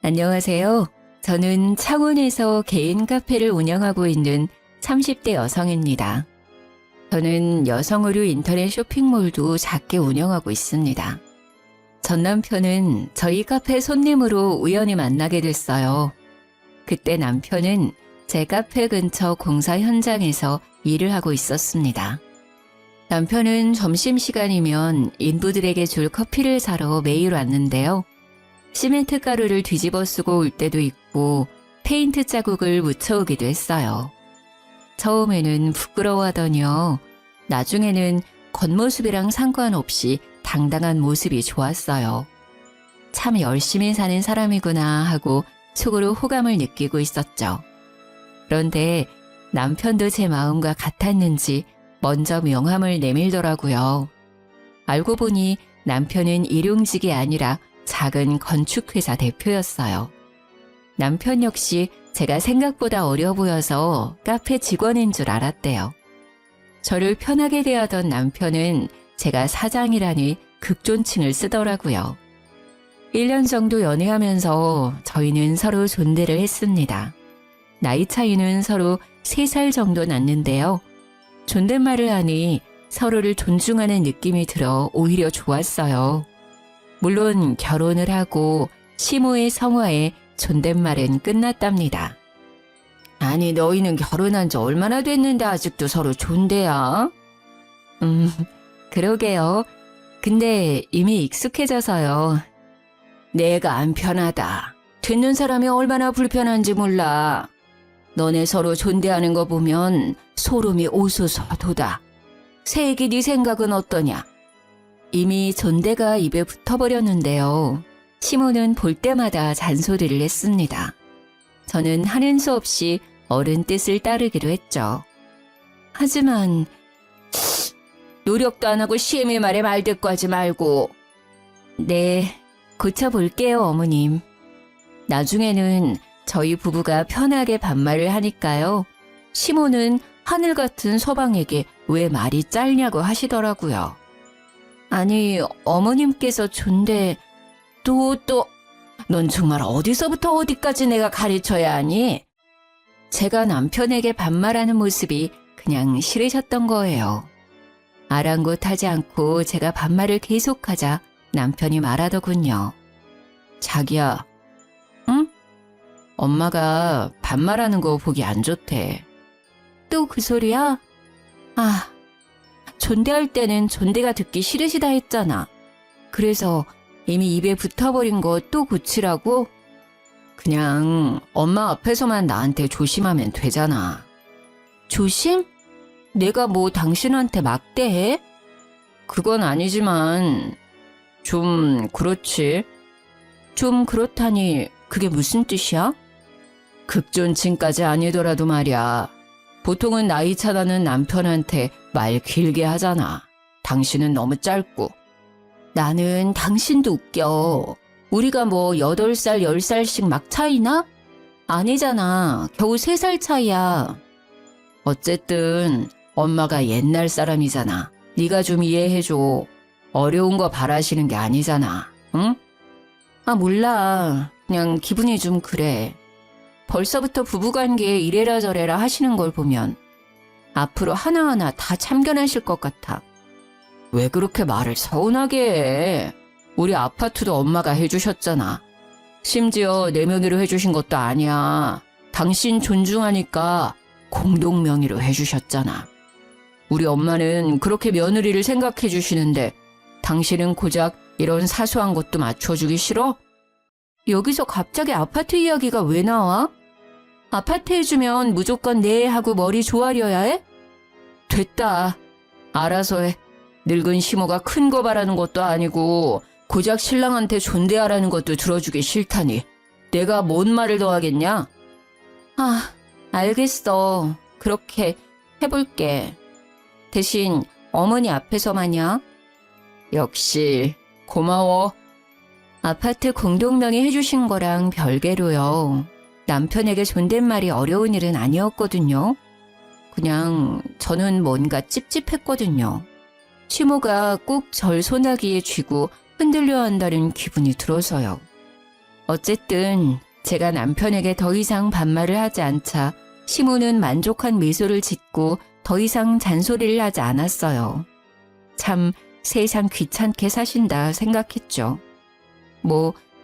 안녕하세요. 저는 창원에서 개인 카페를 운영하고 있는 30대 여성입니다. 저는 여성 의류 인터넷 쇼핑몰도 작게 운영하고 있습니다. 전 남편은 저희 카페 손님으로 우연히 만나게 됐어요. 그때 남편은 제 카페 근처 공사 현장에서 일을 하고 있었습니다. 남편은 점심시간이면 인부들에게 줄 커피를 사러 매일 왔는데요. 시멘트 가루를 뒤집어 쓰고 올 때도 있고 페인트 자국을 묻혀오기도 했어요. 처음에는 부끄러워하더니요. 나중에는 겉모습이랑 상관없이 당당한 모습이 좋았어요. 참 열심히 사는 사람이구나 하고 속으로 호감을 느끼고 있었죠. 그런데 남편도 제 마음과 같았는지 먼저 명함을 내밀더라고요. 알고 보니 남편은 일용직이 아니라 작은 건축회사 대표였어요. 남편 역시 제가 생각보다 어려 보여서 카페 직원인 줄 알았대요. 저를 편하게 대하던 남편은 제가 사장이라니 극존칭을 쓰더라고요. 1년 정도 연애하면서 저희는 서로 존대를 했습니다. 나이 차이는 서로 3살 정도 났는데요. 존댓말을 하니 서로를 존중하는 느낌이 들어 오히려 좋았어요. 물론 결혼을 하고 시모의 성화에 존댓말은 끝났답니다. 아니 너희는 결혼한 지 얼마나 됐는데 아직도 서로 존대야? 그러게요. 근데 이미 익숙해져서요. 내가 안 편하다. 듣는 사람이 얼마나 불편한지 몰라. 너네 서로 존대하는 거 보면 소름이 오소서 돋아. 새애기 네 생각은 어떠냐? 이미 존대가 입에 붙어버렸는데요. 시모는 볼 때마다 잔소리를 했습니다. 저는 하는 수 없이 어른 뜻을 따르기로 했죠. 하지만 노력도 안 하고 시애미 말에 말대꾸하지 말고. 네, 고쳐볼게요 어머님. 나중에는 저희 부부가 편하게 반말을 하니까요. 시모는 하늘 같은 서방에게 왜 말이 짧냐고 하시더라고요. 아니 어머님께서 존대 넌 정말 어디서부터 어디까지 내가 가르쳐야 하니? 제가 남편에게 반말하는 모습이 그냥 싫으셨던 거예요. 아랑곳하지 않고 제가 반말을 계속하자 남편이 말하더군요. 자기야, 응? 엄마가 반말하는 거 보기 안 좋대. 또 그 소리야? 아, 존대할 때는 존대가 듣기 싫으시다 했잖아. 그래서 이미 입에 붙어버린 거 또 고치라고? 그냥 엄마 앞에서만 나한테 조심하면 되잖아. 조심? 내가 뭐 당신한테 막대해? 그건 아니지만 좀 그렇지. 좀 그렇다니 그게 무슨 뜻이야? 극존칭까지 아니더라도 말이야. 보통은 나이 차다는 남편한테 말 길게 하잖아. 당신은 너무 짧고. 나는 당신도 웃겨. 우리가 뭐 8살, 10살씩 막 차이나? 아니잖아. 겨우 3살 차이야. 어쨌든 엄마가 옛날 사람이잖아. 네가 좀 이해해줘. 어려운 거 바라시는 게 아니잖아. 응? 아 몰라. 그냥 기분이 좀 그래. 벌써부터 부부관계에 이래라 저래라 하시는 걸 보면 앞으로 하나하나 다 참견하실 것 같아. 왜 그렇게 말을 서운하게 해? 우리 아파트도 엄마가 해주셨잖아. 심지어 내 명의로 해주신 것도 아니야. 당신 존중하니까 공동명의로 해주셨잖아. 우리 엄마는 그렇게 며느리를 생각해 주시는데 당신은 고작 이런 사소한 것도 맞춰주기 싫어? 여기서 갑자기 아파트 이야기가 왜 나와? 아파트 해주면 무조건 네 하고 머리 조아려야 해? 됐다. 알아서 해. 늙은 시모가 큰 거 바라는 것도 아니고 고작 신랑한테 존대하라는 것도 들어주기 싫다니 내가 뭔 말을 더 하겠냐? 아, 알겠어. 그렇게 해볼게. 대신 어머니 앞에서만이야. 역시 고마워. 아파트 공동명의 해주신 거랑 별개로요. 남편에게 존댓말이 어려운 일은 아니었거든요. 그냥 저는 뭔가 찝찝했거든요. 시모가 꼭 절 소나기에 쥐고 흔들려 한다는 기분이 들어서요. 어쨌든 제가 남편에게 더 이상 반말을 하지 않자 시모는 만족한 미소를 짓고 더 이상 잔소리를 하지 않았어요. 참 세상 귀찮게 사신다 생각했죠.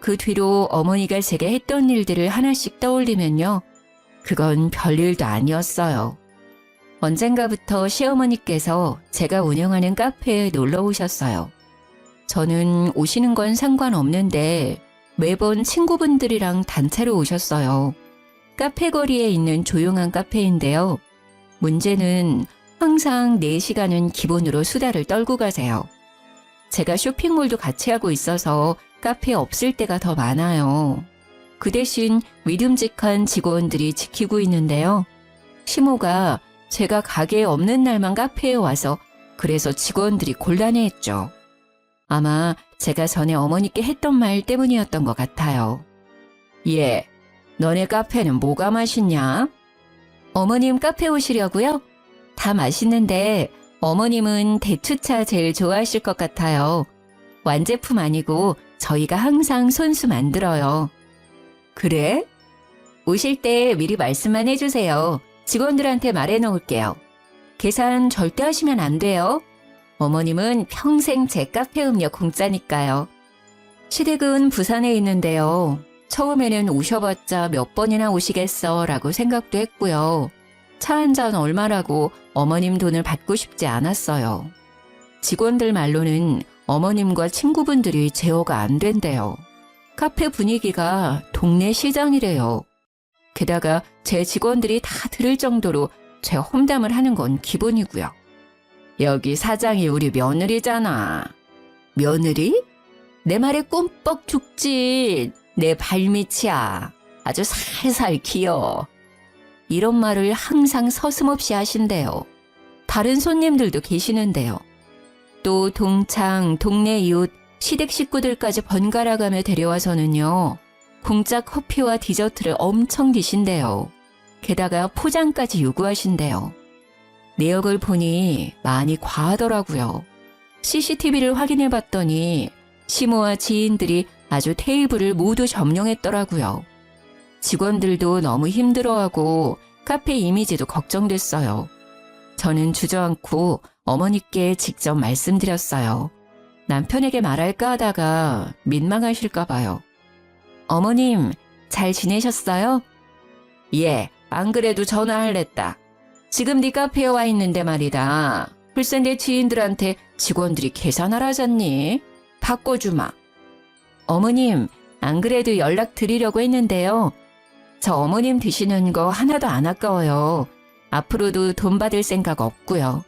그 뒤로 어머니가 제게 했던 일들을 하나씩 떠올리면요. 그건 별일도 아니었어요. 언젠가부터 시어머니께서 제가 운영하는 카페에 놀러 오셨어요. 저는 오시는 건 상관없는데 매번 친구분들이랑 단체로 오셨어요. 카페 거리에 있는 조용한 카페인데요. 문제는 항상 4시간은 기본으로 수다를 떨고 가세요. 제가 쇼핑몰도 같이 하고 있어서 카페에 없을 때가 더 많아요. 그 대신 믿음직한 직원들이 지키고 있는데요. 시모가 제가 가게에 없는 날만 카페에 와서 그래서 직원들이 곤란해했죠. 아마 제가 전에 어머니께 했던 말 때문이었던 것 같아요. 예, 너네 카페는 뭐가 맛있냐? 어머님 카페 오시려고요? 다 맛있는데 어머님은 대추차 제일 좋아하실 것 같아요. 완제품 아니고 저희가 항상 손수 만들어요. 그래? 오실 때 미리 말씀만 해주세요. 직원들한테 말해놓을게요. 계산 절대 하시면 안 돼요. 어머님은 평생 제 카페 음료 공짜니까요. 시댁은 부산에 있는데요. 처음에는 오셔봤자 몇 번이나 오시겠어 라고 생각도 했고요. 차 한 잔 얼마라고 어머님 돈을 받고 싶지 않았어요. 직원들 말로는 어머님과 친구분들이 제어가 안 된대요. 카페 분위기가 동네 시장이래요. 게다가 제 직원들이 다 들을 정도로 제 험담을 하는 건 기본이고요. 여기 사장이 우리 며느리잖아. 며느리? 내 말에 꼼뻑 죽지. 내 발밑이야. 아주 살살 기어. 이런 말을 항상 서슴없이 하신대요. 다른 손님들도 계시는데요. 또 동창, 동네 이웃, 시댁 식구들까지 번갈아 가며 데려와서는요. 공짜 커피와 디저트를 엄청 드신대요. 게다가 포장까지 요구하신대요. 내역을 보니 많이 과하더라고요. CCTV를 확인해봤더니 시모와 지인들이 아주 테이블을 모두 점령했더라고요. 직원들도 너무 힘들어하고 카페 이미지도 걱정됐어요. 저는 주저앉고 어머니께 직접 말씀드렸어요. 남편에게 말할까 하다가 민망하실까 봐요. 어머님, 잘 지내셨어요? 예, 안 그래도 전화할랬다. 지금 네 카페에 와 있는데 말이다. 글쎄 내 지인들한테 직원들이 계산하라잖니. 바꿔주마. 어머님, 안 그래도 연락드리려고 했는데요. 저 어머님 드시는 거 하나도 안 아까워요. 앞으로도 돈 받을 생각 없고요.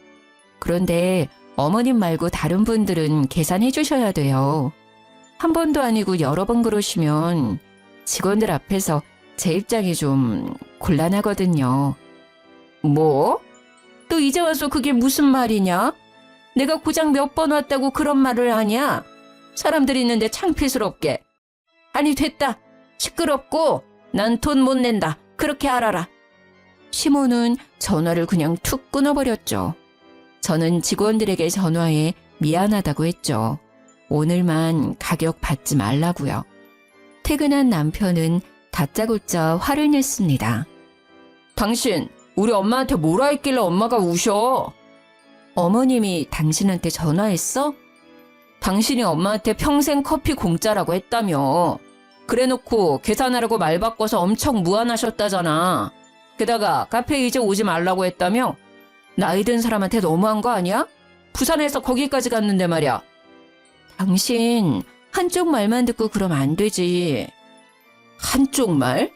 그런데 어머님 말고 다른 분들은 계산해 주셔야 돼요. 한 번도 아니고 여러 번 그러시면 직원들 앞에서 제 입장이 좀 곤란하거든요. 뭐? 또 이제 와서 그게 무슨 말이냐? 내가 고장 몇 번 왔다고 그런 말을 하냐? 사람들 있는데 창피스럽게. 아니 됐다. 시끄럽고 난 돈 못 낸다. 그렇게 알아라. 시모는 전화를 그냥 툭 끊어버렸죠. 저는 직원들에게 전화해 미안하다고 했죠. 오늘만 가격 받지 말라고요. 퇴근한 남편은 다짜고짜 화를 냈습니다. 당신 우리 엄마한테 뭐라 했길래 엄마가 우셔? 어머님이 당신한테 전화했어? 당신이 엄마한테 평생 커피 공짜라고 했다며. 그래놓고 계산하라고 말 바꿔서 엄청 무안하셨다잖아. 게다가 카페에 이제 오지 말라고 했다며? 나이 든 사람한테 너무한 거 아니야? 부산에서 거기까지 갔는데 말이야. 당신 한쪽 말만 듣고 그러면 안 되지. 한쪽 말?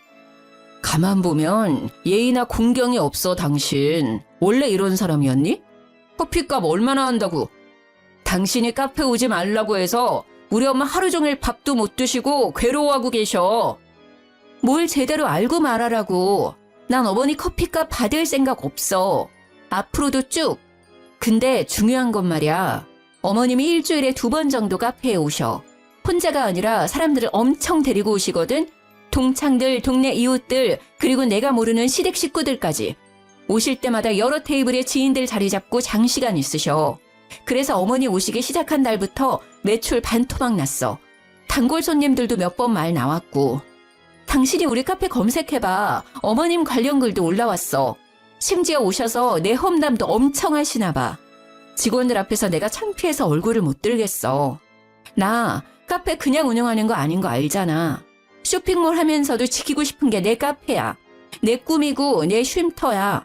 가만 보면 예의나 공경이 없어 당신. 원래 이런 사람이었니? 커피값 얼마나 한다고? 당신이 카페 오지 말라고 해서 우리 엄마 하루 종일 밥도 못 드시고 괴로워하고 계셔. 뭘 제대로 알고 말하라고. 난 어머니 커피값 받을 생각 없어. 앞으로도 쭉. 근데 중요한 건 말이야. 어머님이 일주일에 2번 정도 카페에 오셔. 혼자가 아니라 사람들을 엄청 데리고 오시거든. 동창들, 동네 이웃들, 그리고 내가 모르는 시댁 식구들까지. 오실 때마다 여러 테이블에 지인들 자리 잡고 장시간 있으셔. 그래서 어머니 오시기 시작한 날부터 매출 반토막 났어. 단골 손님들도 몇 번 말 나왔고. 당신이 우리 카페 검색해봐. 어머님 관련 글도 올라왔어. 심지어 오셔서 내 험담도 엄청 하시나 봐. 직원들 앞에서 내가 창피해서 얼굴을 못 들겠어. 나 카페 그냥 운영하는 거 아닌 거 알잖아. 쇼핑몰 하면서도 지키고 싶은 게 내 카페야. 내 꿈이고 내 쉼터야.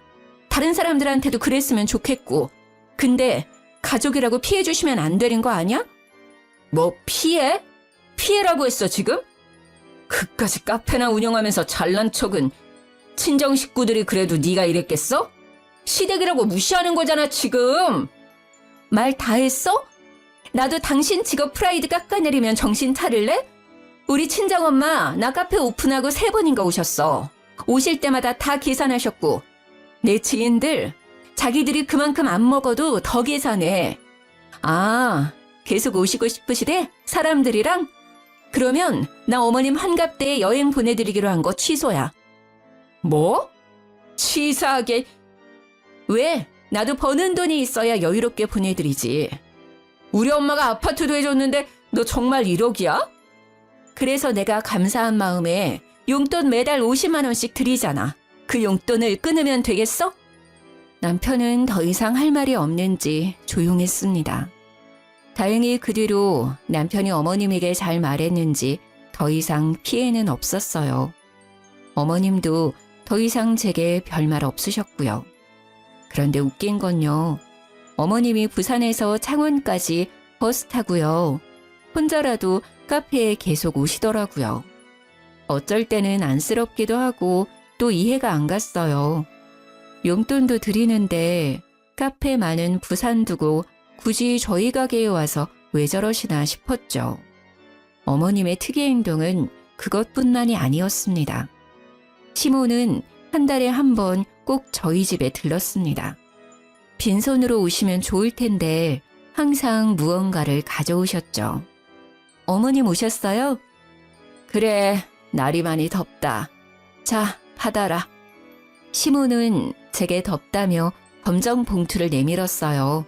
다른 사람들한테도 그랬으면 좋겠고. 근데 가족이라고 피해 주시면 안 되는 거 아니야? 뭐 피해? 피해라고 했어 지금? 그까지 카페나 운영하면서 잘난 척은. 친정 식구들이 그래도 네가 이랬겠어? 시댁이라고 무시하는 거잖아 지금. 말 다 했어? 나도 당신 직업 프라이드 깎아내리면 정신 차릴래? 우리 친정엄마 나 카페 오픈하고 3번인가 오셨어. 오실 때마다 다 계산하셨고. 내 지인들 자기들이 그만큼 안 먹어도 더 계산해. 아, 계속 오시고 싶으시대? 사람들이랑? 그러면 나 어머님 환갑 때 여행 보내드리기로 한 거 취소야. 뭐? 치사하게. 왜? 나도 버는 돈이 있어야 여유롭게 보내드리지. 우리 엄마가 아파트도 해줬는데 너 정말 1억이야? 그래서 내가 감사한 마음에 용돈 매달 50만 원씩 드리잖아. 그 용돈을 끊으면 되겠어? 남편은 더 이상 할 말이 없는지 조용했습니다. 다행히 그 뒤로 남편이 어머님에게 잘 말했는지 더 이상 피해는 없었어요. 어머님도 더 이상 제게 별말 없으셨고요. 그런데 웃긴 건요. 어머님이 부산에서 창원까지 버스 타고요. 혼자라도 카페에 계속 오시더라고요. 어쩔 때는 안쓰럽기도 하고 또 이해가 안 갔어요. 용돈도 드리는데 카페 많은 부산 두고 굳이 저희 가게에 와서 왜 저러시나 싶었죠. 어머님의 특이 행동은 그것뿐만이 아니었습니다. 시모는 한 달에 한 번 꼭 저희 집에 들렀습니다. 빈손으로 오시면 좋을 텐데 항상 무언가를 가져오셨죠. 어머님 오셨어요? 그래, 날이 많이 덥다. 자, 받아라. 시모는 제게 덥다며 검정 봉투를 내밀었어요.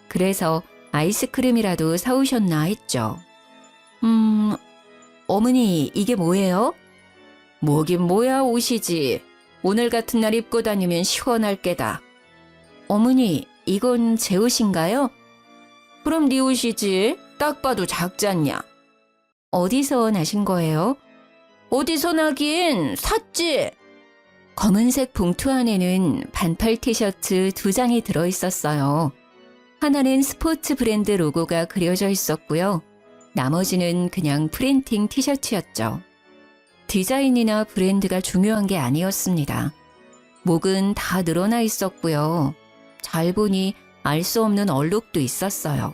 그래서 아이스크림이라도 사오셨나 했죠. 어머니 이게 뭐예요? 뭐긴 뭐야, 옷이지. 오늘 같은 날 입고 다니면 시원할 게다. 어머니 이건 제 옷인가요? 그럼 네 옷이지. 딱 봐도 작지 않냐. 어디서 나신 거예요? 어디서 나긴 샀지. 검은색 봉투 안에는 반팔 티셔츠 2장이 들어있었어요. 하나는 스포츠 브랜드 로고가 그려져 있었고요. 나머지는 그냥 프린팅 티셔츠였죠. 디자인이나 브랜드가 중요한 게 아니었습니다. 목은 다 늘어나 있었고요. 잘 보니 알 수 없는 얼룩도 있었어요.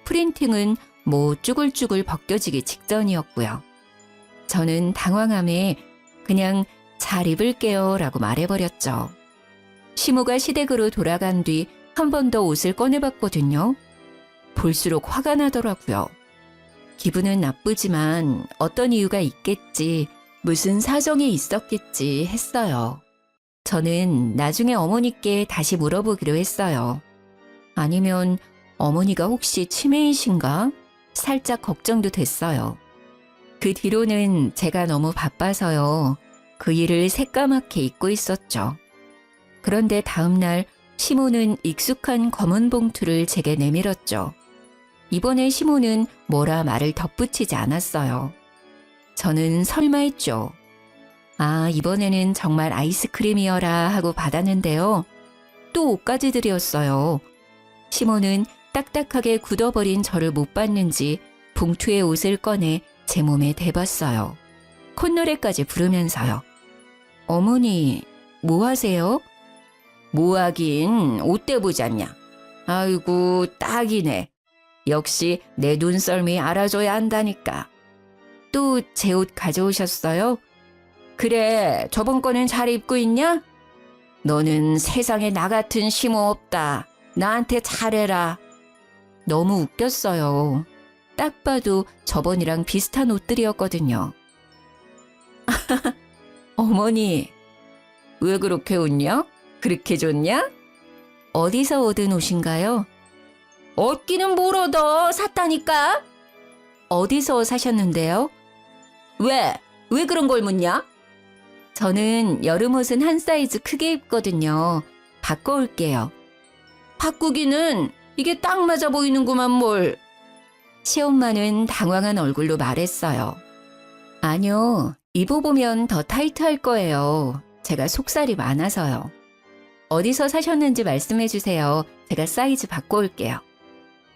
프린팅은 뭐 쭈글쭈글 벗겨지기 직전이었고요. 저는 당황함에 그냥 잘 입을게요 라고 말해버렸죠. 시모가 시댁으로 돌아간 뒤 한 번 더 옷을 꺼내봤거든요. 볼수록 화가 나더라고요. 기분은 나쁘지만 어떤 이유가 있겠지, 무슨 사정이 있었겠지 했어요. 저는 나중에 어머니께 다시 물어보기로 했어요. 아니면 어머니가 혹시 치매이신가? 살짝 걱정도 됐어요. 그 뒤로는 제가 너무 바빠서요. 그 일을 새까맣게 잊고 있었죠. 그런데 다음날 시모는 익숙한 검은 봉투를 제게 내밀었죠. 이번에 시모는 뭐라 말을 덧붙이지 않았어요. 저는 설마 했죠. 아, 이번에는 정말 아이스크림이어라 하고 받았는데요. 또 옷까지 드렸어요. 시모는 딱딱하게 굳어버린 저를 못 봤는지 봉투에 옷을 꺼내 제 몸에 대봤어요. 콧노래까지 부르면서요. 어머니, 뭐 하세요? 뭐 하긴, 옷 대보지 않냐. 아이고, 딱이네. 역시 내 눈썰미 알아줘야 한다니까. 또 제 옷 가져오셨어요? 그래, 저번 거는 잘 입고 있냐? 너는 세상에 나 같은 시모 없다. 나한테 잘해라. 너무 웃겼어요. 딱 봐도 저번이랑 비슷한 옷들이었거든요. 어머니, 왜 그렇게 웃냐? 그렇게 좋냐? 어디서 얻은 옷인가요? 얻기는 뭘 얻어, 샀다니까. 어디서 사셨는데요? 왜? 왜 그런 걸 묻냐? 저는 여름 옷은 한 사이즈 크게 입거든요. 바꿔올게요. 바꾸기는 이게 딱 맞아 보이는구만 뭘. 시엄마는 당황한 얼굴로 말했어요. 아니요, 입어보면 더 타이트할 거예요. 제가 속살이 많아서요. 어디서 사셨는지 말씀해 주세요. 제가 사이즈 바꿔올게요.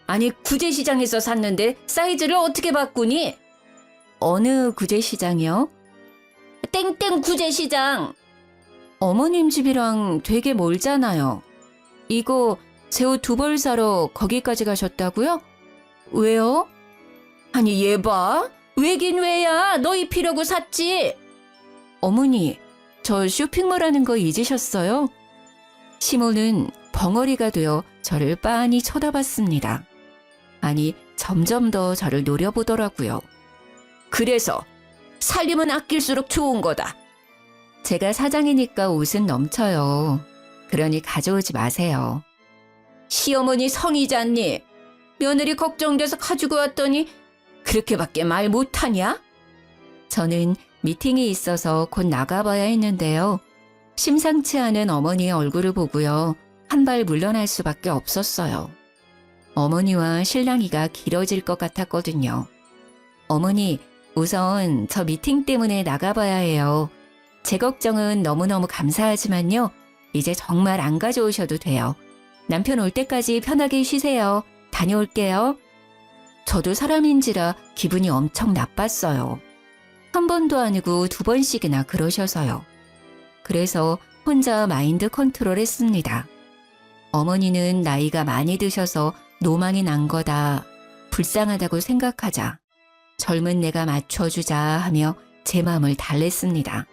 아니, 구제시장에서 샀는데 사이즈를 어떻게 바꾸니? 어느 구제시장이요? 땡땡 구제시장. 어머님 집이랑 되게 멀잖아요. 이거 제 옷 2벌 사러 거기까지 가셨다고요? 왜요? 아니, 얘 봐. 왜긴 왜야. 너 입히려고 샀지. 어머니, 저 쇼핑몰 하는 거 잊으셨어요? 시모는 벙어리가 되어 저를 빤히 쳐다봤습니다. 아니, 점점 더 저를 노려보더라고요. 그래서 살림은 아낄수록 좋은 거다. 제가 사장이니까 옷은 넘쳐요. 그러니 가져오지 마세요. 시어머니 성이잖니. 며느리 걱정돼서 가지고 왔더니 그렇게밖에 말 못하냐? 저는 미팅이 있어서 곧 나가봐야 했는데요. 심상치 않은 어머니의 얼굴을 보고요. 한 발 물러날 수밖에 없었어요. 어머니와 실랑이가 길어질 것 같았거든요. 어머니, 우선 저 미팅 때문에 나가봐야 해요. 제 걱정은 너무너무 감사하지만요. 이제 정말 안 가져오셔도 돼요. 남편 올 때까지 편하게 쉬세요. 다녀올게요. 저도 사람인지라 기분이 엄청 나빴어요. 한 번도 아니고 2번씩이나 그러셔서요. 그래서 혼자 마인드 컨트롤 했습니다. 어머니는 나이가 많이 드셔서 노망이 난 거다. 불쌍하다고 생각하자. 젊은 내가 맞춰주자 하며 제 마음을 달랬습니다.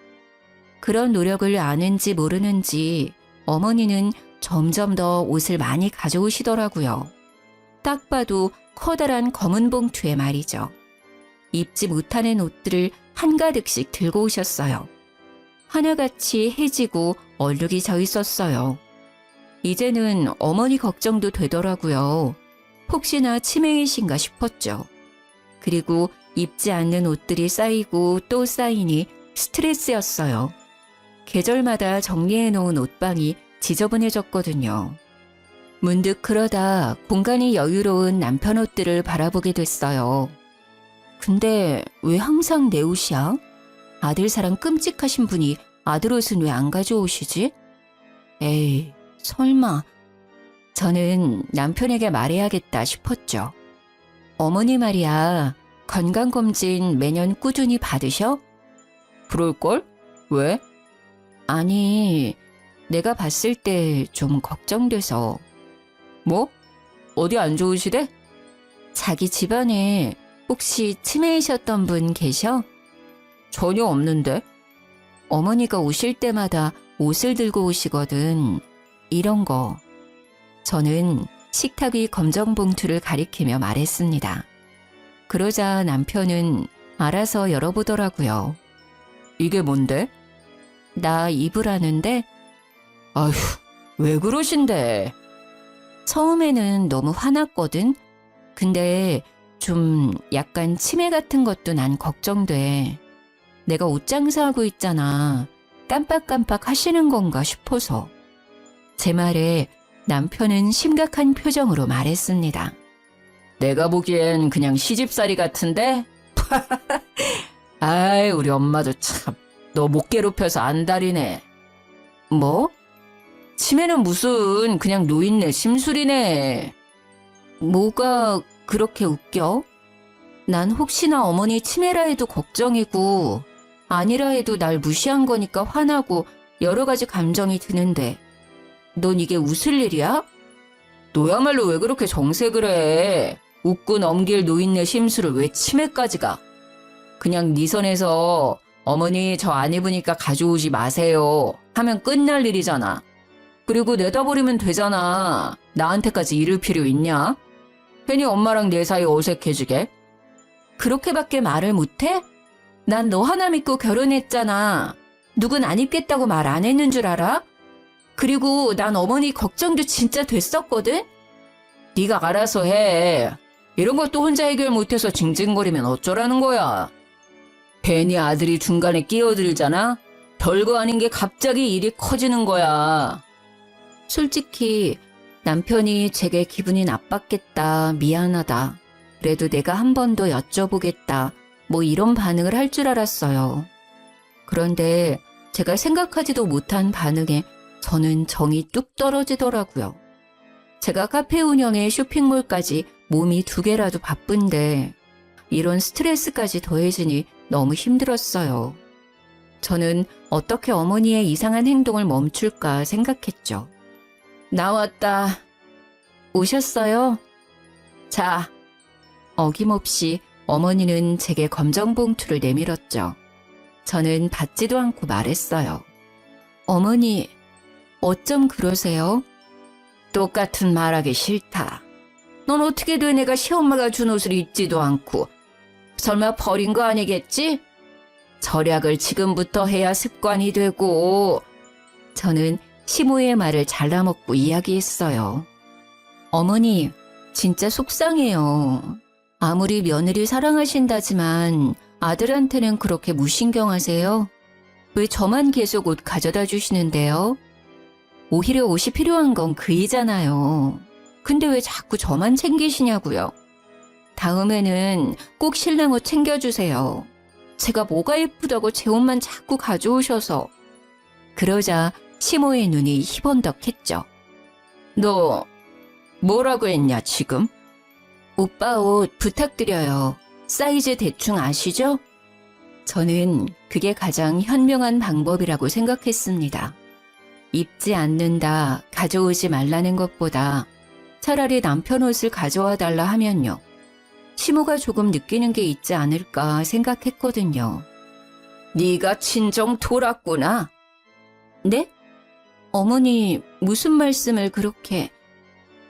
그런 노력을 아는지 모르는지 어머니는 점점 더 옷을 많이 가져오시더라고요. 딱 봐도 커다란 검은 봉투에 말이죠. 입지 못하는 옷들을 한가득씩 들고 오셨어요. 하나같이 해지고 얼룩이 져 있었어요. 이제는 어머니 걱정도 되더라고요. 혹시나 치매이신가 싶었죠. 그리고 입지 않는 옷들이 쌓이고 또 쌓이니 스트레스였어요. 계절마다 정리해 놓은 옷방이 지저분해졌거든요. 문득 그러다 공간이 여유로운 남편 옷들을 바라보게 됐어요. 근데 왜 항상 내 옷이야? 아들 사랑 끔찍하신 분이 아들 옷은 왜 안 가져오시지? 에이, 설마. 저는 남편에게 말해야겠다 싶었죠. 어머니 말이야, 건강검진 매년 꾸준히 받으셔? 그럴걸? 왜? 아니, 내가 봤을 때 좀 걱정돼서. 뭐? 어디 안 좋으시대? 자기 집안에 혹시 치매이셨던 분 계셔? 전혀 없는데. 어머니가 오실 때마다 옷을 들고 오시거든. 이런 거. 저는 식탁 위 검정 봉투를 가리키며 말했습니다. 그러자 남편은 알아서 열어보더라고요. 이게 뭔데? 나 입으라는데? 아휴, 왜 그러신데? 처음에는 너무 화났거든. 근데 좀 약간 치매 같은 것도 난 걱정돼. 내가 옷 장사하고 있잖아. 깜빡깜빡 하시는 건가 싶어서. 제 말에 남편은 심각한 표정으로 말했습니다. 내가 보기엔 그냥 시집살이 같은데? 아이, 우리 엄마도 참, 너 못 괴롭혀서 안달이네. 뭐? 치매는 무슨 그냥 노인네 심술이네. 뭐가 그렇게 웃겨? 난 혹시나 어머니 치매라 해도 걱정이고 아니라 해도 날 무시한 거니까 화나고 여러 가지 감정이 드는데 넌 이게 웃을 일이야? 너야말로 왜 그렇게 정색을 해? 웃고 넘길 노인네 심술을 왜 치매까지 가? 그냥 네 선에서 어머니 저 안 입으니까 가져오지 마세요 하면 끝날 일이잖아. 그리고 내다버리면 되잖아. 나한테까지 이를 필요 있냐? 괜히 엄마랑 내 사이 어색해지게. 그렇게밖에 말을 못해? 난 너 하나 믿고 결혼했잖아. 누군 안 입겠다고 말 안 했는 줄 알아? 그리고 난 어머니 걱정도 진짜 됐었거든? 네가 알아서 해. 이런 것도 혼자 해결 못해서 징징거리면 어쩌라는 거야. 괜히 아들이 중간에 끼어들잖아? 별거 아닌 게 갑자기 일이 커지는 거야. 솔직히 남편이 제게 기분이 나빴겠다, 미안하다. 그래도 내가 한 번 더 여쭤보겠다. 뭐 이런 반응을 할 줄 알았어요. 그런데 제가 생각하지도 못한 반응에 저는 정이 뚝 떨어지더라고요. 제가 카페 운영에 쇼핑몰까지 몸이 2개라도 바쁜데 이런 스트레스까지 더해지니 너무 힘들었어요. 저는 어떻게 어머니의 이상한 행동을 멈출까 생각했죠. 나왔다. 오셨어요? 자, 어김없이 어머니는 제게 검정봉투를 내밀었죠. 저는 받지도 않고 말했어요. 어머니, 어쩜 그러세요? 똑같은 말하기 싫다. 넌 어떻게 돼 내가 시엄마가 준 옷을 입지도 않고 설마 버린 거 아니겠지? 절약을 지금부터 해야 습관이 되고. 저는 시모의 말을 잘라먹고 이야기했어요. 어머니, 진짜 속상해요. 아무리 며느리 사랑하신다지만 아들한테는 그렇게 무신경하세요? 왜 저만 계속 옷 가져다 주시는데요? 오히려 옷이 필요한 건 그이잖아요. 근데 왜 자꾸 저만 챙기시냐고요. 다음에는 꼭 신랑 옷 챙겨주세요. 제가 뭐가 예쁘다고 제 옷만 자꾸 가져오셔서. 그러자 시모의 눈이 희번덕했죠. 너 뭐라고 했냐 지금? 오빠 옷 부탁드려요. 사이즈 대충 아시죠? 저는 그게 가장 현명한 방법이라고 생각했습니다. 입지 않는다, 가져오지 말라는 것보다 차라리 남편 옷을 가져와 달라 하면요. 시모가 조금 느끼는 게 있지 않을까 생각했거든요. 네가 친정 돌았구나. 네? 어머니 무슨 말씀을 그렇게...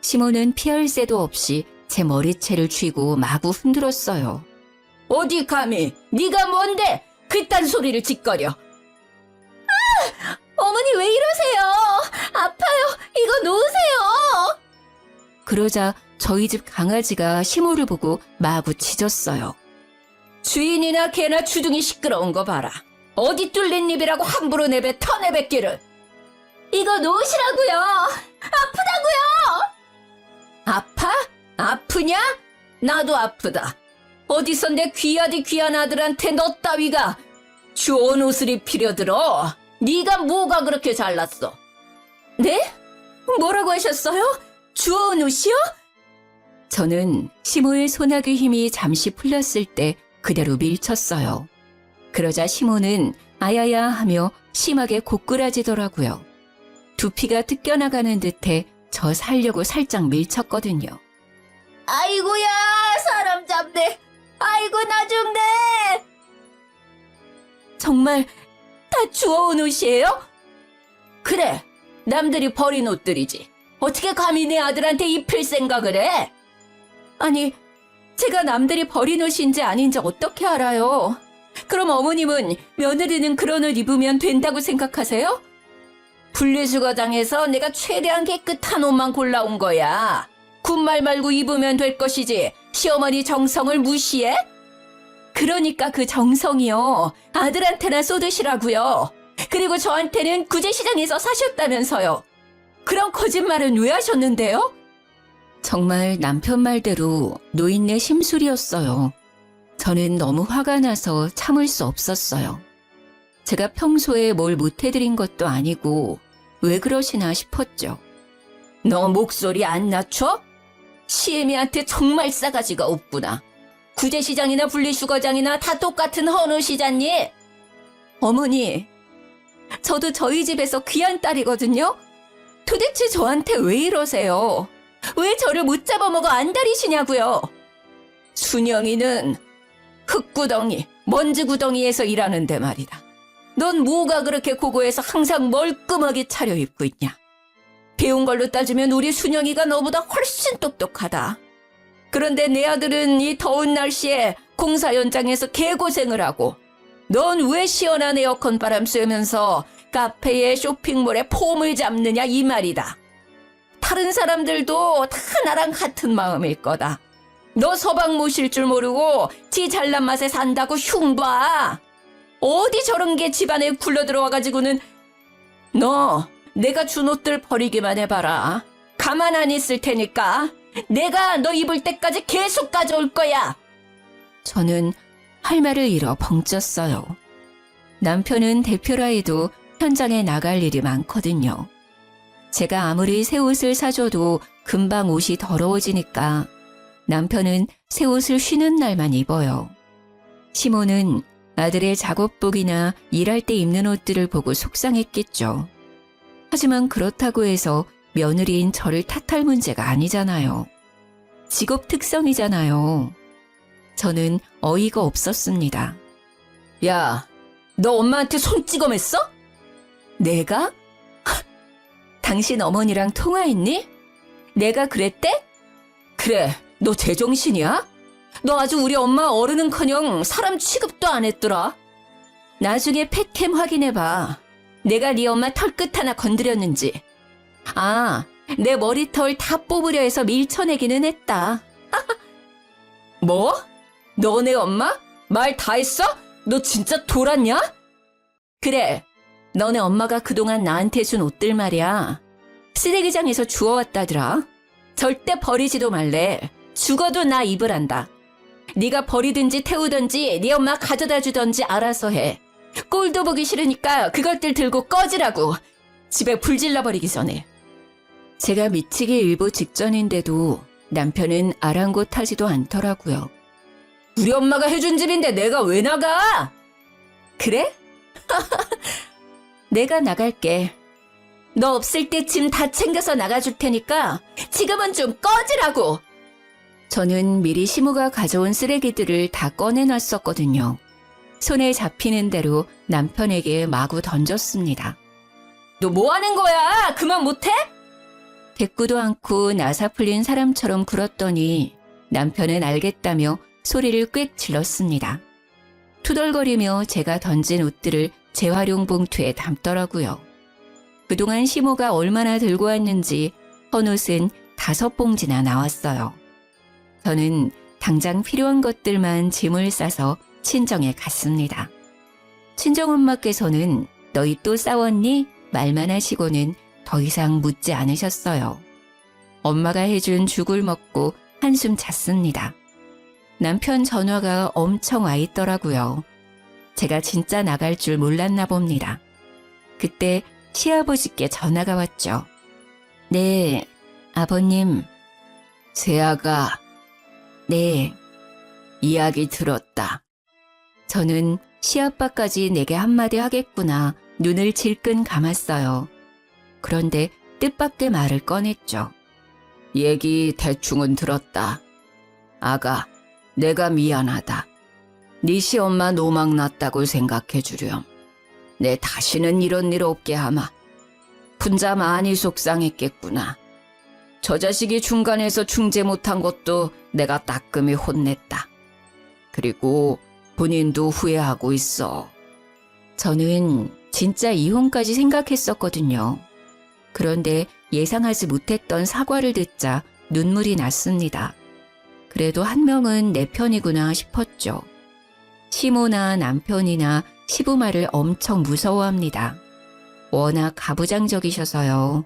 시모는 피할 새도 없이 제 머리채를 쥐고 마구 흔들었어요. 어디 감히 네가 뭔데 그딴 소리를 짓거려. 아! 어머니 왜 이러세요? 아파요. 이거 놓으세요. 그러자 저희 집 강아지가 시모를 보고 마구 짖었어요. 주인이나 개나 주둥이 시끄러운 거 봐라. 어디 뚫린 입이라고 함부로 터내뱉기를. 이거 놓으시라고요. 아프다고요. 아파? 아프냐? 나도 아프다. 어디서 내 귀하디 귀한 아들한테 너 따위가 좋은 옷을 입히려 들어. 네가 뭐가 그렇게 잘났어? 네? 뭐라고 하셨어요? 주워온 옷이요? 저는 시모의 소나기 힘이 잠시 풀렸을 때 그대로 밀쳤어요. 그러자 시모는 아야야 하며 심하게 고꾸라지더라고요. 두피가 뜯겨나가는 듯해 저 살려고 살짝 밀쳤거든요. 아이고야 사람 잡네. 아이고 나 죽네. 정말 다 주워온 옷이에요? 그래, 남들이 버린 옷들이지. 어떻게 감히 내 아들한테 입힐 생각을 해? 아니, 제가 남들이 버린 옷인지 아닌지 어떻게 알아요? 그럼 어머님은 며느리는 그런 옷 입으면 된다고 생각하세요? 분리수거장에서 내가 최대한 깨끗한 옷만 골라온 거야. 군말 말고 입으면 될 것이지 시어머니 정성을 무시해? 그러니까 그 정성이요. 아들한테나 쏟으시라고요. 그리고 저한테는 구제시장에서 사셨다면서요. 그런 거짓말은 왜 하셨는데요? 정말 남편 말대로 노인네 심술이었어요. 저는 너무 화가 나서 참을 수 없었어요. 제가 평소에 뭘 못해드린 것도 아니고 왜 그러시나 싶었죠. 너 목소리 안 낮춰? 시애미한테 정말 싸가지가 없구나. 구제시장이나 분리수거장이나 다 똑같은 헌옷이잖니? 어머니, 저도 저희 집에서 귀한 딸이거든요? 도대체 저한테 왜 이러세요? 왜 저를 못 잡아먹어 안달이시냐고요? 순영이는 흙구덩이, 먼지구덩이에서 일하는데 말이다. 넌 뭐가 그렇게 고고해서 항상 멀끔하게 차려입고 있냐? 배운 걸로 따지면 우리 순영이가 너보다 훨씬 똑똑하다. 그런데 내 아들은 이 더운 날씨에 공사 현장에서 개고생을 하고 넌 왜 시원한 에어컨 바람 쐬면서 카페에 쇼핑몰에 폼을 잡느냐 이 말이다. 다른 사람들도 다 나랑 같은 마음일 거다. 너 서방 모실 줄 모르고 지 잘난 맛에 산다고 흉봐. 어디 저런 게 집안에 굴러 들어와가지고는. 너 내가 준 옷들 버리기만 해봐라. 가만 안 있을 테니까 내가 너 입을 때까지 계속 가져올 거야. 저는 할 말을 잃어 벙쪘어요. 남편은 대표라 해도 현장에 나갈 일이 많거든요. 제가 아무리 새 옷을 사줘도 금방 옷이 더러워지니까 남편은 새 옷을 쉬는 날만 입어요. 시모는 아들의 작업복이나 일할 때 입는 옷들을 보고 속상했겠죠. 하지만 그렇다고 해서 며느리인 저를 탓할 문제가 아니잖아요. 직업 특성이잖아요. 저는 어이가 없었습니다. 야, 너 엄마한테 손찌검했어? 내가? 당신 어머니랑 통화했니? 내가 그랬대? 그래, 너 제정신이야? 너 아주 우리 엄마 어른은커녕 사람 취급도 안 했더라. 나중에 팩캠 확인해봐. 내가 네 엄마 털끝 하나 건드렸는지. 아, 내 머리털 다 뽑으려 해서 밀쳐내기는 했다. 뭐? 너네 엄마? 말 다 했어? 너 진짜 돌았냐? 그래, 너네 엄마가 그동안 나한테 준 옷들 말이야. 쓰레기장에서 주워왔다더라. 절대 버리지도 말래. 죽어도 나 입으란다. 네가 버리든지 태우든지 네 엄마 가져다 주든지 알아서 해. 꼴도 보기 싫으니까 그것들 들고 꺼지라고. 집에 불 질러버리기 전에. 제가 미치기 일보 직전인데도 남편은 아랑곳하지도 않더라고요. 우리 엄마가 해준 집인데 내가 왜 나가? 그래? 내가 나갈게. 너 없을 때 짐 다 챙겨서 나가줄 테니까 지금은 좀 꺼지라고. 저는 미리 시모가 가져온 쓰레기들을 다 꺼내놨었거든요. 손에 잡히는 대로 남편에게 마구 던졌습니다. 너 뭐 하는 거야? 그만 못해? 대꾸도 않고 나사 풀린 사람처럼 굴었더니 남편은 알겠다며 소리를 꽥 질렀습니다. 투덜거리며 제가 던진 옷들을 재활용 봉투에 담더라고요. 그동안 시모가 얼마나 들고 왔는지 헌옷은 5봉지나 나왔어요. 저는 당장 필요한 것들만 짐을 싸서 친정에 갔습니다. 친정엄마께서는 너희 또 싸웠니? 말만 하시고는 더 이상 묻지 않으셨어요. 엄마가 해준 죽을 먹고 한숨 잤습니다. 남편 전화가 엄청 와 있더라고요. 제가 진짜 나갈 줄 몰랐나 봅니다. 그때 시아버지께 전화가 왔죠. 네, 아버님. 세아가. 네, 이야기 들었다. 저는 시아빠까지 내게 한마디 하겠구나 눈을 질끈 감았어요. 그런데 뜻밖의 말을 꺼냈죠. 얘기 대충은 들었다. 아가, 내가 미안하다. 네 시엄마 노망 났다고 생각해 주렴. 내 다시는 이런 일 없게 하마. 분자 많이 속상했겠구나. 저 자식이 중간에서 중재 못한 것도 내가 따끔히 혼냈다. 그리고 본인도 후회하고 있어. 저는 진짜 이혼까지 생각했었거든요. 그런데 예상하지 못했던 사과를 듣자 눈물이 났습니다. 그래도 한 명은 내 편이구나 싶었죠. 시모나 남편이나 시부 말을 엄청 무서워합니다. 워낙 가부장적이셔서요.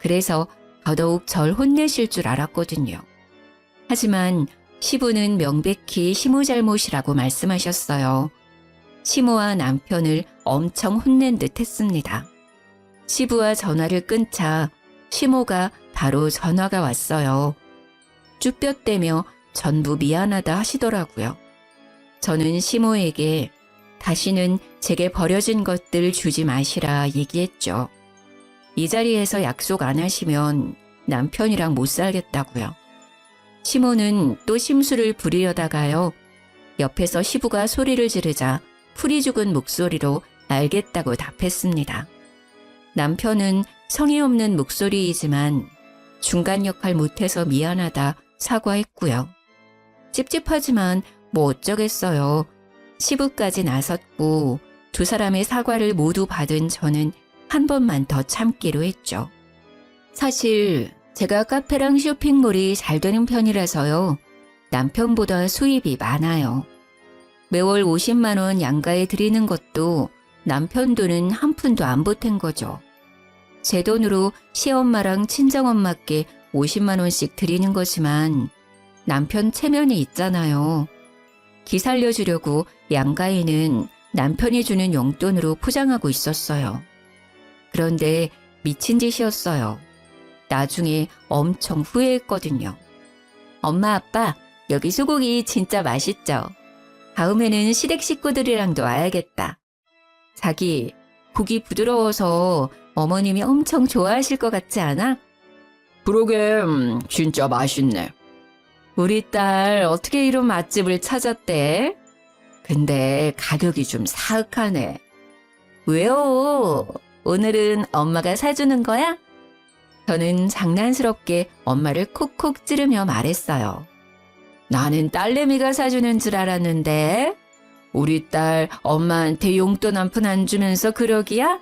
그래서 더더욱 절 혼내실 줄 알았거든요. 하지만 시부는 명백히 시모 잘못이라고 말씀하셨어요. 시모와 남편을 엄청 혼낸 듯 했습니다. 시부와 전화를 끊자 시모가 바로 전화가 왔어요. 쭈뼛대며 전부 미안하다 하시더라고요. 저는 시모에게 다시는 제게 버려진 것들 주지 마시라 얘기했죠. 이 자리에서 약속 안 하시면 남편이랑 못 살겠다고요. 시모는 또 심술을 부리려다가요. 옆에서 시부가 소리를 지르자 풀이 죽은 목소리로 알겠다고 답했습니다. 남편은 성의 없는 목소리이지만 중간 역할 못해서 미안하다 사과했고요. 찝찝하지만 뭐 어쩌겠어요. 시부까지 나섰고 두 사람의 사과를 모두 받은 저는 한 번만 더 참기로 했죠. 사실 제가 카페랑 쇼핑몰이 잘 되는 편이라서요. 남편보다 수입이 많아요. 매월 50만 원 양가에 드리는 것도 남편 돈은 한 푼도 안 보탠 거죠. 제 돈으로 시엄마랑 친정엄마께 50만 원씩 드리는 거지만 남편 체면이 있잖아요. 기 살려주려고 양가에는 남편이 주는 용돈으로 포장하고 있었어요. 그런데 미친 짓이었어요. 나중에 엄청 후회했거든요. 엄마, 아빠, 여기 소고기 진짜 맛있죠? 다음에는 시댁 식구들이랑도 와야겠다. 자기, 고기 부드러워서 어머님이 엄청 좋아하실 것 같지 않아? 그러게, 진짜 맛있네. 우리 딸 어떻게 이런 맛집을 찾았대? 근데 가격이 좀 사악하네. 왜요? 오늘은 엄마가 사주는 거야? 저는 장난스럽게 엄마를 콕콕 찌르며 말했어요. 나는 딸내미가 사주는 줄 알았는데 우리 딸 엄마한테 용돈 한 푼 안 주면서 그러기야?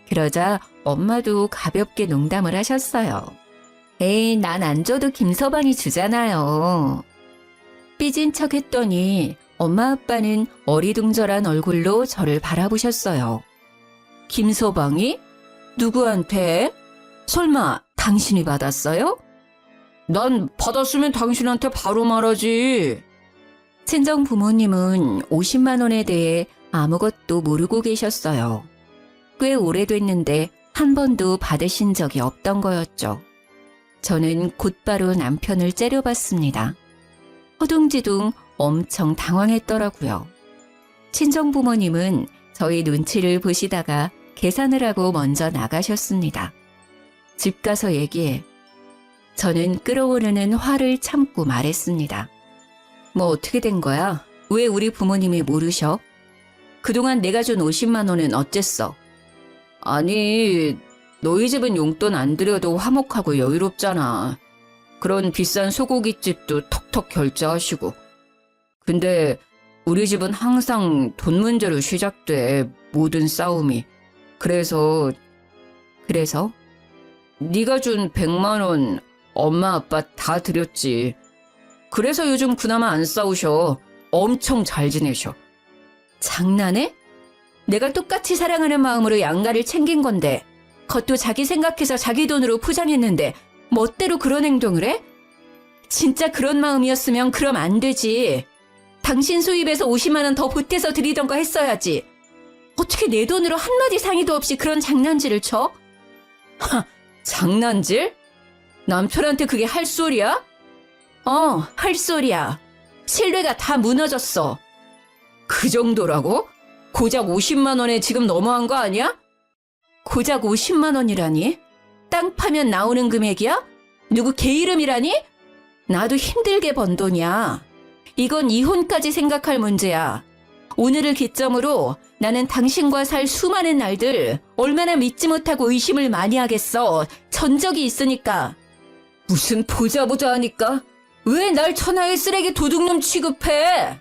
그러자 엄마도 가볍게 농담을 하셨어요. 에이, 난 안 줘도 김서방이 주잖아요. 삐진 척 했더니 엄마 아빠는 어리둥절한 얼굴로 저를 바라보셨어요. 김서방이? 누구한테? 설마 당신이 받았어요? 난 받았으면 당신한테 바로 말하지. 친정 부모님은 50만 원에 대해 아무것도 모르고 계셨어요. 꽤 오래됐는데 한 번도 받으신 적이 없던 거였죠. 저는 곧바로 남편을 째려봤습니다. 허둥지둥 엄청 당황했더라고요. 친정 부모님은 저희 눈치를 보시다가 계산을 하고 먼저 나가셨습니다. 집 가서 얘기해. 저는 끓어오르는 화를 참고 말했습니다. 뭐 어떻게 된 거야? 왜 우리 부모님이 모르셔? 그동안 내가 준 50만 원은 어쨌어? 아니, 너희 집은 용돈 안 드려도 화목하고 여유롭잖아. 그런 비싼 소고기집도 턱턱 결제하시고. 근데 우리 집은 항상 돈 문제로 시작돼, 모든 싸움이. 그래서 네가 준 100만 원 엄마 아빠 다 드렸지. 그래서 요즘 그나마 안 싸우셔. 엄청 잘 지내셔. 장난해? 내가 똑같이 사랑하는 마음으로 양가를 챙긴 건데 그것도 자기 생각해서 자기 돈으로 포장했는데 멋대로 그런 행동을 해? 진짜 그런 마음이었으면 그럼 안 되지. 당신 수입에서 50만 원 더 보태서 드리던 거 했어야지. 어떻게 내 돈으로 한마디 상의도 없이 그런 장난질을 쳐? 하, 장난질? 남편한테 그게 할 소리야? 할 소리야. 신뢰가 다 무너졌어. 그 정도라고? 고작 50만 원에 지금 너무한 거 아니야? 고작 50만 원이라니? 땅 파면 나오는 금액이야? 누구 개 이름이라니? 나도 힘들게 번 돈이야. 이건 이혼까지 생각할 문제야. 오늘을 기점으로 나는 당신과 살 수많은 날들 얼마나 믿지 못하고 의심을 많이 하겠어. 전적이 있으니까. 무슨 보자 하니까? 왜 날 천하의 쓰레기 도둑놈 취급해?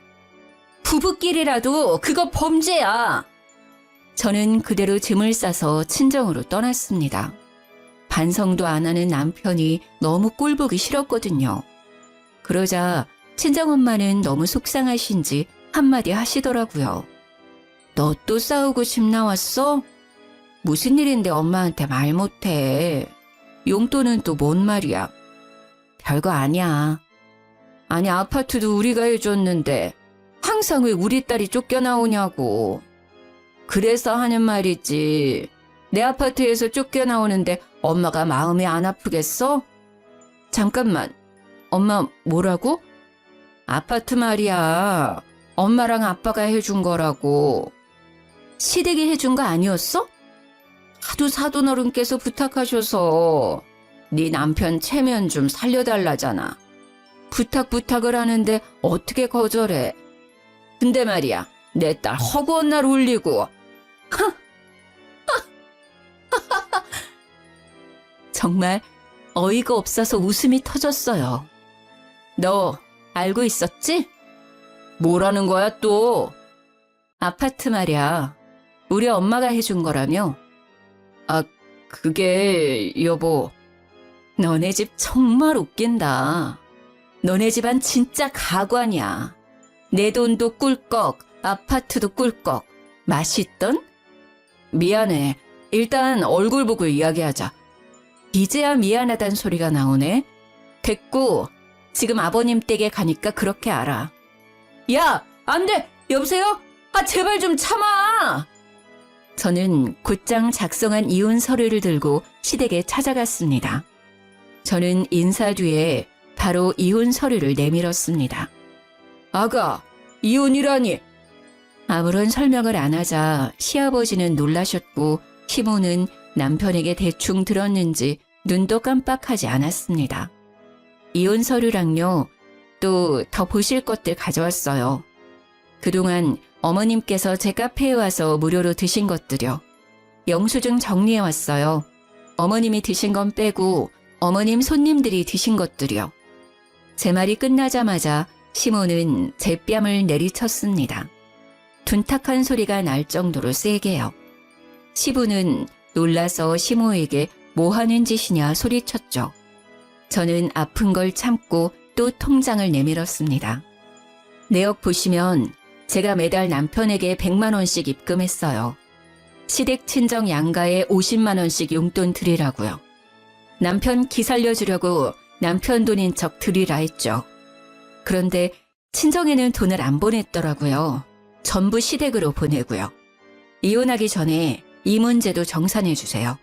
부부끼리라도 그거 범죄야. 저는 그대로 짐을 싸서 친정으로 떠났습니다. 반성도 안 하는 남편이 너무 꼴보기 싫었거든요. 그러자 친정엄마는 너무 속상하신지 한마디 하시더라고요. 너 또 싸우고 집 나왔어? 무슨 일인데 엄마한테 말 못해. 용돈은 또 뭔 말이야. 별거 아니야. 아니 아파트도 우리가 해줬는데 항상 왜 우리 딸이 쫓겨나오냐고. 그래서 하는 말이지. 내 아파트에서 쫓겨나오는데 엄마가 마음이 안 아프겠어? 잠깐만. 엄마 뭐라고? 아파트 말이야. 엄마랑 아빠가 해준 거라고. 시댁이 해준 거 아니었어? 하도 사돈어른께서 부탁하셔서 네 남편 체면 좀 살려달라잖아. 부탁을 하는데 어떻게 거절해. 근데 말이야, 내 딸 허구한 날 울리고. 정말 어이가 없어서 웃음이 터졌어요. 너 알고 있었지? 뭐라는 거야 또? 아파트 말이야. 우리 엄마가 해준 거라며. 아, 그게 여보. 너네 집 정말 웃긴다. 너네 집안 진짜 가관이야. 내 돈도 꿀꺽, 아파트도 꿀꺽. 맛있던? 미안해. 일단 얼굴 보고 이야기하자. 이제야 미안하단 소리가 나오네. 됐고, 지금 아버님 댁에 가니까 그렇게 알아. 야, 안 돼! 여보세요? 아, 제발 좀 참아! 저는 곧장 작성한 이혼 서류를 들고 시댁에 찾아갔습니다. 저는 인사 뒤에 바로 이혼 서류를 내밀었습니다. 아가, 이혼이라니. 아무런 설명을 안 하자 시아버지는 놀라셨고 시모는 남편에게 대충 들었는지 눈도 깜빡하지 않았습니다. 이혼 서류랑요, 또 더 보실 것들 가져왔어요. 그동안 어머님께서 제 카페에 와서 무료로 드신 것들요. 영수증 정리해왔어요. 어머님이 드신 건 빼고 어머님 손님들이 드신 것들이요. 제 말이 끝나자마자 시모는 제 뺨을 내리쳤습니다. 둔탁한 소리가 날 정도로 세게요. 시부는 놀라서 시모에게 뭐 하는 짓이냐 소리쳤죠. 저는 아픈 걸 참고 또 통장을 내밀었습니다. 내역 보시면 제가 매달 남편에게 100만 원씩 입금했어요. 시댁 친정 양가에 50만 원씩 용돈 드리라고요. 남편 기 살려주려고 남편 돈인 척 드리라 했죠. 그런데 친정에는 돈을 안 보냈더라고요. 전부 시댁으로 보내고요. 이혼하기 전에 이 문제도 정산해 주세요.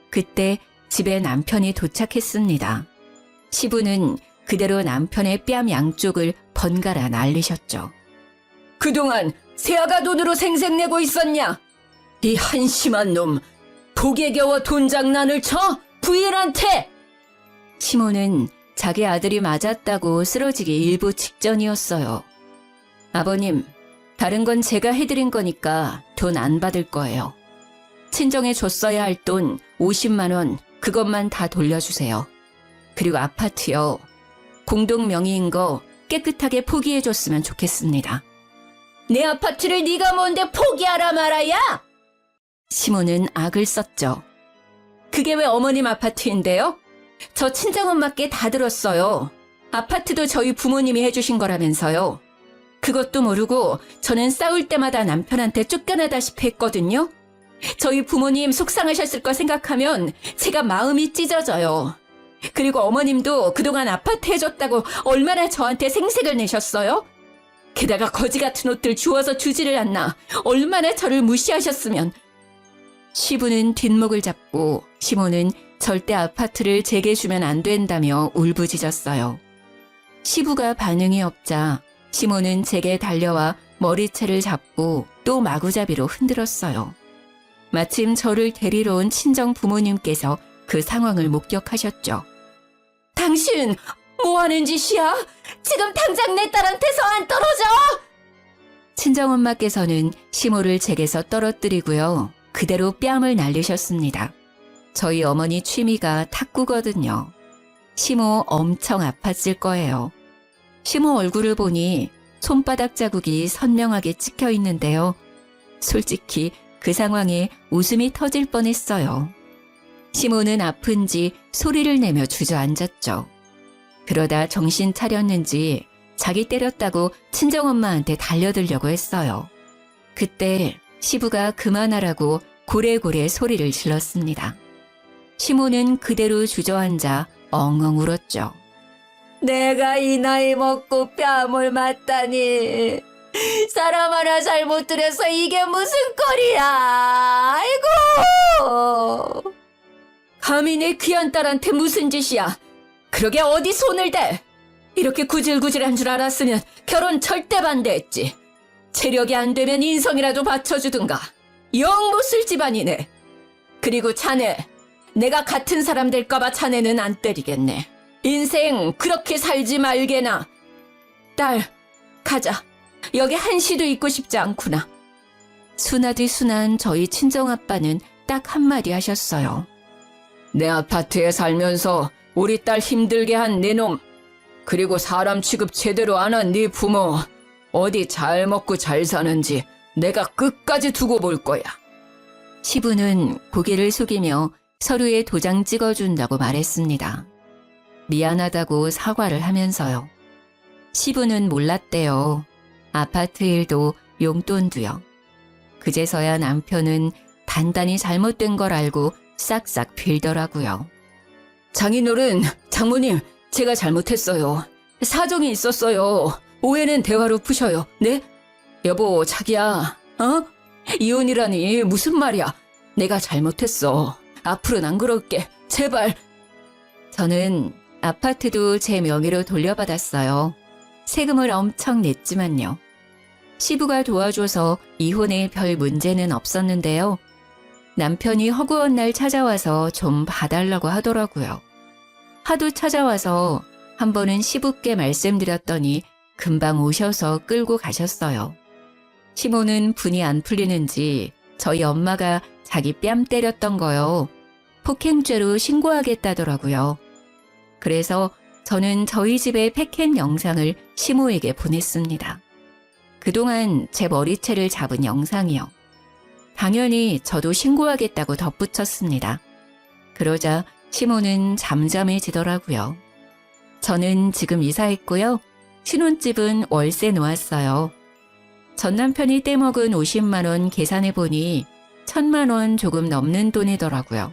그때 집에 남편이 도착했습니다. 시부는 그대로 남편의 뺨 양쪽을 번갈아 날리셨죠. 그동안 새아가 돈으로 생색내고 있었냐? 이 한심한 놈, 독에 겨워 돈 장난을 쳐? 부인한테! 시모는 자기 아들이 맞았다고 쓰러지기 일부 직전이었어요. 아버님, 다른 건 제가 해드린 거니까 돈 안 받을 거예요. 친정에 줬어야 할 돈 50만 원, 그것만 다 돌려주세요. 그리고 아파트요. 공동 명의인 거 깨끗하게 포기해줬으면 좋겠습니다. 내 아파트를 네가 뭔데 포기하라 말아야? 시모는 악을 썼죠. 그게 왜 어머님 아파트인데요? 저 친정엄마께 다 들었어요. 아파트도 저희 부모님이 해주신 거라면서요. 그것도 모르고 저는 싸울 때마다 남편한테 쫓겨나다시피 했거든요. 저희 부모님 속상하셨을 거 생각하면 제가 마음이 찢어져요. 그리고 어머님도 그동안 아파트 해줬다고 얼마나 저한테 생색을 내셨어요? 게다가 거지 같은 옷들 주워서 주지를 않나 얼마나 저를 무시하셨으면. 시부는 뒷목을 잡고 시모는 절대 아파트를 제게 주면 안 된다며 울부짖었어요. 시부가 반응이 없자 시모는 제게 달려와 머리채를 잡고 또 마구잡이로 흔들었어요. 마침 저를 데리러 온 친정 부모님께서 그 상황을 목격하셨죠. 당신 뭐 하는 짓이야? 지금 당장 내 딸한테서 안 떨어져! 친정엄마께서는 시모를 제게서 떨어뜨리고요. 그대로 뺨을 날리셨습니다. 저희 어머니 취미가 탁구거든요. 시모 엄청 아팠을 거예요. 시모 얼굴을 보니 손바닥 자국이 선명하게 찍혀 있는데요. 솔직히 그 상황에 웃음이 터질 뻔했어요. 시모는 아픈지 소리를 내며 주저앉았죠. 그러다 정신 차렸는지 자기 때렸다고 친정엄마한테 달려들려고 했어요. 그때 시부가 그만하라고 고래고래 소리를 질렀습니다. 시모는 그대로 주저앉아 엉엉 울었죠. 내가 이 나이 먹고 뺨을 맞다니. 사람 하나 잘못 들여서 이게 무슨 꼴이야. 아이고. 감히 내 귀한 딸한테 무슨 짓이야. 그러게 어디 손을 대. 이렇게 구질구질한 줄 알았으면 결혼 절대 반대했지. 체력이 안 되면 인성이라도 받쳐주든가. 영 못쓸 집안이네. 그리고 자네, 내가 같은 사람 될까봐 자네는 안 때리겠네. 인생 그렇게 살지 말게나. 딸, 가자. 여기 한시도 있고 싶지 않구나. 순하디 순한 저희 친정아빠는 딱 한마디 하셨어요. 내 아파트에 살면서 우리 딸 힘들게 한 네 놈, 그리고 사람 취급 제대로 안 한 네 부모, 어디 잘 먹고 잘 사는지 내가 끝까지 두고 볼 거야. 시부는 고개를 숙이며 서류에 도장 찍어준다고 말했습니다. 미안하다고 사과를 하면서요. 시부는 몰랐대요. 아파트 일도 용돈도요. 그제서야 남편은 단단히 잘못된 걸 알고 싹싹 빌더라고요. 장인어른, 장모님, 제가 잘못했어요. 사정이 있었어요. 오해는 대화로 푸셔요. 네? 여보, 자기야, 어? 이혼이라니 무슨 말이야? 내가 잘못했어. 앞으로는 안 그럴게. 제발. 저는 아파트도 제 명의로 돌려받았어요. 세금을 엄청 냈지만요. 시부가 도와줘서 이혼에 별 문제는 없었는데요. 남편이 허구한 날 찾아와서 좀 봐달라고 하더라고요. 하도 찾아와서 한 번은 시부께 말씀드렸더니 금방 오셔서 끌고 가셨어요. 시모는 분이 안 풀리는지 저희 엄마가 자기 뺨 때렸던 거요. 폭행죄로 신고하겠다더라고요. 그래서 저는 저희 집의 패켄 영상을 시모에게 보냈습니다. 그동안 제 머리채를 잡은 영상이요. 당연히 저도 신고하겠다고 덧붙였습니다. 그러자 시모는 잠잠해지더라고요. 저는 지금 이사했고요. 신혼집은 월세 놓았어요. 전 남편이 떼먹은 50만 원 계산해보니 1,000만 원 조금 넘는 돈이더라고요.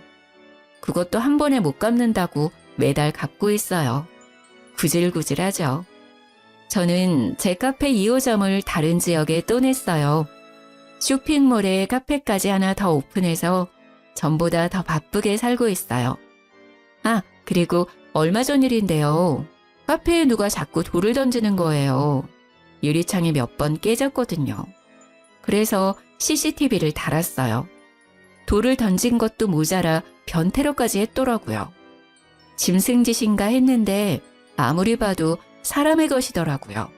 그것도 한 번에 못 갚는다고 매달 갚고 있어요. 구질구질하죠. 저는 제 카페 2호점을 다른 지역에 또 냈어요. 쇼핑몰에 카페까지 하나 더 오픈해서 전보다 더 바쁘게 살고 있어요. 아, 그리고 얼마 전 일인데요. 카페에 누가 자꾸 돌을 던지는 거예요. 유리창이 몇 번 깨졌거든요. 그래서 CCTV를 달았어요. 돌을 던진 것도 모자라 변태로까지 했더라고요. 짐승짓인가 했는데 아무리 봐도 사람의 것이더라고요.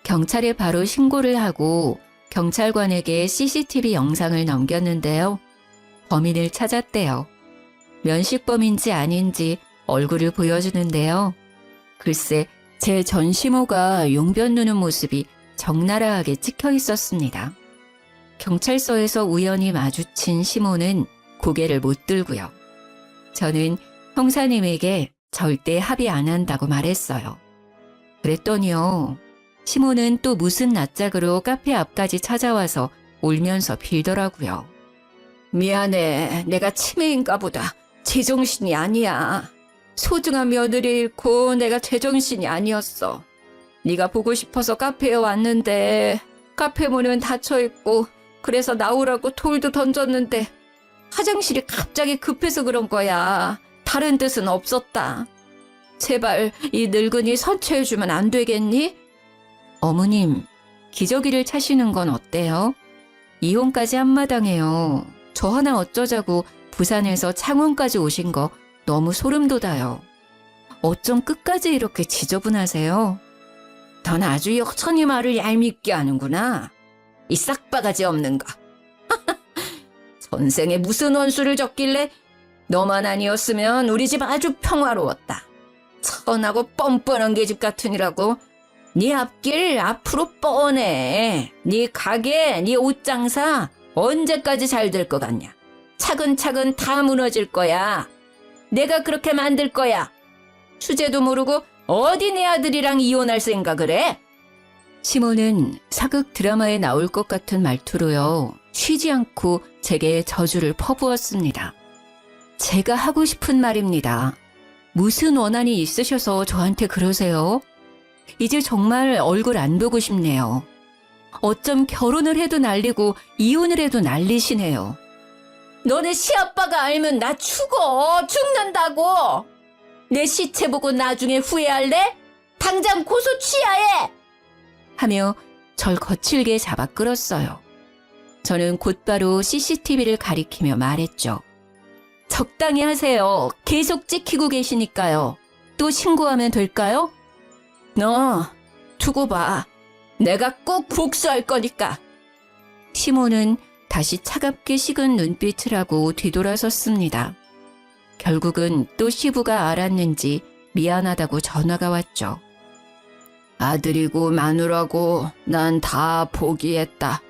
경찰에 바로 신고를 하고 경찰관에게 CCTV 영상을 넘겼는데요. 범인을 찾았대요. 면식범인지 아닌지 얼굴을 보여주는데요. 글쎄, 제 전시모가 용변 누는 모습이 적나라하게 찍혀 있었습니다. 경찰서에서 우연히 마주친 시모는 고개를 못 들고요. 저는 형사님에게 절대 합의 안 한다고 말했어요. 그랬더니요. 시모는 또 무슨 낯짝으로 카페 앞까지 찾아와서 울면서 빌더라고요. 미안해. 내가 치매인가 보다. 제정신이 아니야. 소중한 며느리 잃고 내가 제정신이 아니었어. 네가 보고 싶어서 카페에 왔는데 카페 문은 닫혀있고 그래서 나오라고 돌도 던졌는데 화장실이 갑자기 급해서 그런 거야. 다른 뜻은 없었다. 제발 이 늙은이 선처해주면 안 되겠니? 어머님, 기저귀를 차시는 건 어때요? 이혼까지 한마당해요. 저 하나 어쩌자고 부산에서 창원까지 오신 거 너무 소름 돋아요. 어쩜 끝까지 이렇게 지저분하세요? 넌 아주 여전히 말을 얄밉게 하는구나. 이 싹바가지 없는 거. 전생에 무슨 원수를 졌길래 너만 아니었으면 우리 집 아주 평화로웠다. 천하고 뻔뻔한 계집 같으니라고. 네 앞길 앞으로 뻔해. 네 가게, 네 옷장사 언제까지 잘 될 것 같냐. 차근차근 다 무너질 거야. 내가 그렇게 만들 거야. 주제도 모르고 어디 내 아들이랑 이혼할 생각을 해? 시모는 사극 드라마에 나올 것 같은 말투로요. 쉬지 않고 제게 저주를 퍼부었습니다. 제가 하고 싶은 말입니다. 무슨 원한이 있으셔서 저한테 그러세요? 이제 정말 얼굴 안 보고 싶네요. 어쩜 결혼을 해도 난리고 이혼을 해도 난리시네요. 너네 시아빠가 알면 나 죽는다고. 내 시체 보고 나중에 후회할래? 당장 고소 취하해! 하며 절 거칠게 잡아 끌었어요. 저는 곧바로 CCTV를 가리키며 말했죠. 적당히 하세요. 계속 찍히고 계시니까요. 또 신고하면 될까요? 너 두고 봐. 내가 꼭 복수할 거니까. 시모는 다시 차갑게 식은 눈빛을 하고 뒤돌아섰습니다. 결국은 또 시부가 알았는지 미안하다고 전화가 왔죠. 아들이고 마누라고 난 다 포기했다.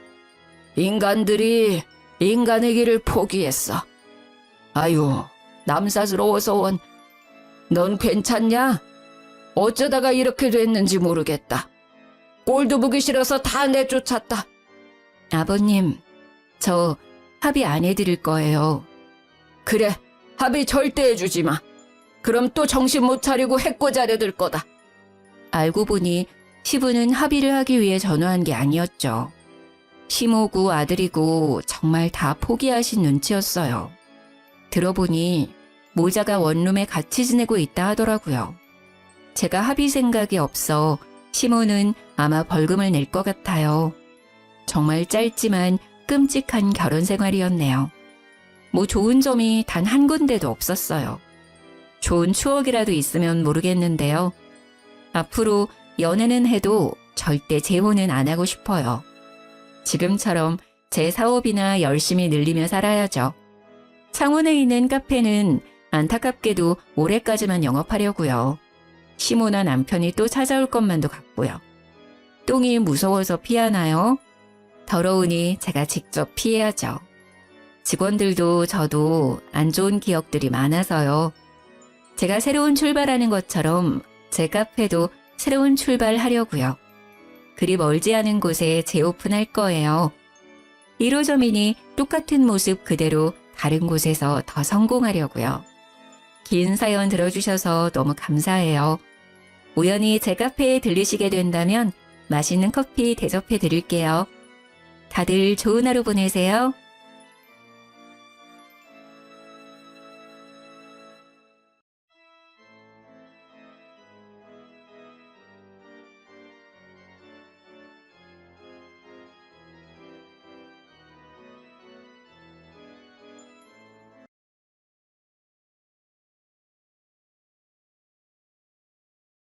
인간들이 인간의 길을 포기했어. 아유, 남사스러워서 원. 넌 괜찮냐? 어쩌다가 이렇게 됐는지 모르겠다. 꼴도 보기 싫어서 다 내쫓았다. 아버님, 저 합의 안 해드릴 거예요. 그래, 합의 절대 해주지 마. 그럼 또 정신 못 차리고 해코자려들 거다. 알고 보니 시부는 합의를 하기 위해 전화한 게 아니었죠. 시모고 아들이고 정말 다 포기하신 눈치였어요. 들어보니 모자가 원룸에 같이 지내고 있다 하더라고요. 제가 합의 생각이 없어 시모는 아마 벌금을 낼 것 같아요. 정말 짧지만 끔찍한 결혼 생활이었네요. 뭐 좋은 점이 단 한 군데도 없었어요. 좋은 추억이라도 있으면 모르겠는데요. 앞으로 연애는 해도 절대 재혼은 안 하고 싶어요. 지금처럼 제 사업이나 열심히 늘리며 살아야죠. 창원에 있는 카페는 안타깝게도 올해까지만 영업하려고요. 시모나 남편이 또 찾아올 것만도 같고요. 똥이 무서워서 피하나요? 더러우니 제가 직접 피해야죠. 직원들도 저도 안 좋은 기억들이 많아서요. 제가 새로운 출발하는 것처럼 제 카페도 새로운 출발하려고요. 그리 멀지 않은 곳에 재오픈할 거예요. 1호점이니 똑같은 모습 그대로 다른 곳에서 더 성공하려고요. 긴 사연 들어주셔서 너무 감사해요. 우연히 제 카페에 들리시게 된다면 맛있는 커피 대접해 드릴게요. 다들 좋은 하루 보내세요.